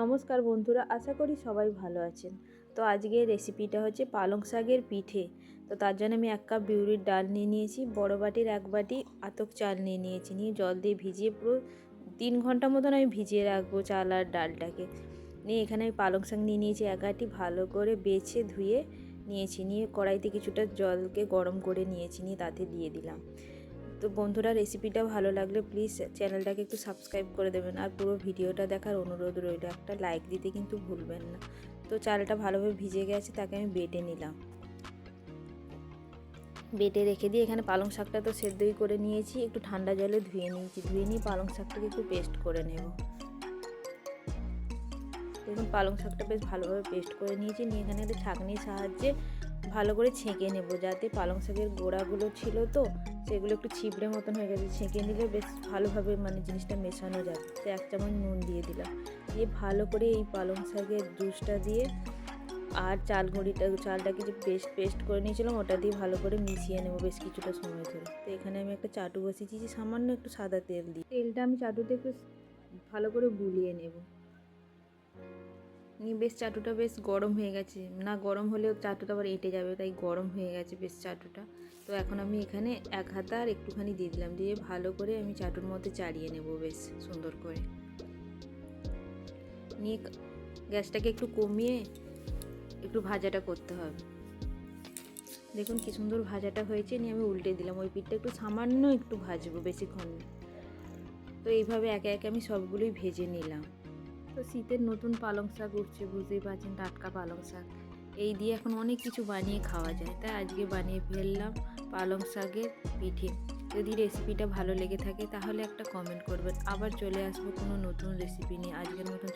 নমস্কার বন্ধুরা, আশা করি সবাই ভালো আছেন। তো আজকে রেসিপিটা হচ্ছে পালং শাকের পিঠে। তো তার জন্য আমি 1 কাপ বিউলির ডাল নিয়ে নিয়েছি, বড় বাটির 1 বাটি আতপ চাল নিয়ে নিয়েছি, নিয়ে জল দিয়ে ভিজিয়ে পুরো 3 ঘন্টা মতন আমি ভিজিয়ে রাখবো চাল আর ডালটাকে। নিয়ে এখানে আমি পালং শাক নিয়ে নিয়েছি 1 আটি, ভালো করে বেছে ধুয়ে নিয়েছি। নিয়ে কড়াইতে কিছুটা জলকে গরম করে নিয়েছি, নিয়ে তাতে দিয়ে দিলাম। তো বন্ধুরা, রেসিপিটা ভালো লাগলে প্লিজ চ্যানেলটাকে একটু সাবস্ক্রাইব করে দেবেন, আর পুরো ভিডিওটা দেখার অনুরোধ রইল। একটা লাইক দিতে কিন্তু ভুলবেন না। তো চালটা ভালোভাবে ভিজে গেছে, তাকে আমি বেটে নিলাম। বেটে রেখে দিয়ে এখানে পালং শাকটা তো সেদ্ধই করে নিয়েছি, একটু ঠান্ডা জলে ধুয়ে নিয়েছি। ধুয়ে নিয়ে পালং শাকটাকে একটু পেস্ট করে নেব। দেখুন পালং শাকটা বেশ ভালোভাবে পেস্ট করে নিয়েছি। নিয়ে এখানে একটা ছাঁকনির সাহায্যে ভালো করে ছেঁকে নেব, যাতে পালং শাকের গোড়াগুলো ছিল তো সেগুলো একটু ছিবড়ে মতন হয়ে গেছে। ছেঁকে নিলে বেশ ভালোভাবে জিনিসটা মেশানো যাবে। তো 1 চামচ নুন দিয়ে দিলাম। দিয়ে ভালো করে এই পালং শাকের জুসটা দিয়ে আর চালটাকে যে পেস্ট করে নিয়েছিলাম ওটা দিয়ে ভালো করে মিশিয়ে নেব বেশ কিছুটা সময় ধরে। তো এখানে আমি একটা চাটু বসিয়েছি, সামান্য একটু সাদা তেল দিয়ে। তেলটা আমি চাটুতে একটু ভালো করে বুলিয়ে নেব। নিয়ে বেশ চাটুটা বেশ গরম হয়ে গেছে, না গরম হলেও চাটুটা আবার এঁটে যাবে, তাই গরম হয়ে গেছে বেশ চাটুটা। তো এখন আমি এখানে 1 হাতা আর একটুখানি দিয়ে দিলাম, দিয়ে ভালো করে আমি চাটুর মধ্যে চাড়িয়ে নেব বেশ সুন্দর করে। নিয়ে গ্যাসটাকে একটু কমিয়ে একটু ভাজাটা করতে হবে। দেখুন কি সুন্দর ভাজাটা হয়েছে। নিয়ে আমি উল্টে দিলাম, ওই পিঠটা একটু সামান্য একটু ভাজবো, বেশিক্ষণ না। তো এইভাবে একে একে আমি সবগুলোই ভেজে নিলাম। তো শীতের নতুন পালং শাক উঠছে, বুঝতেই পারছেন, টাটকা পালং শাক। এই দিয়ে এখন অনেক কিছু বানিয়ে খাওয়া যায়, তাই আজকে বানিয়ে ফেললাম পালং শাকের পিঠে। যদি রেসিপিটা ভালো লেগে থাকে তাহলে একটা কমেন্ট করবেন। আবার চলে আসবো কোনো নতুন রেসিপি নিয়ে। আজকের মতন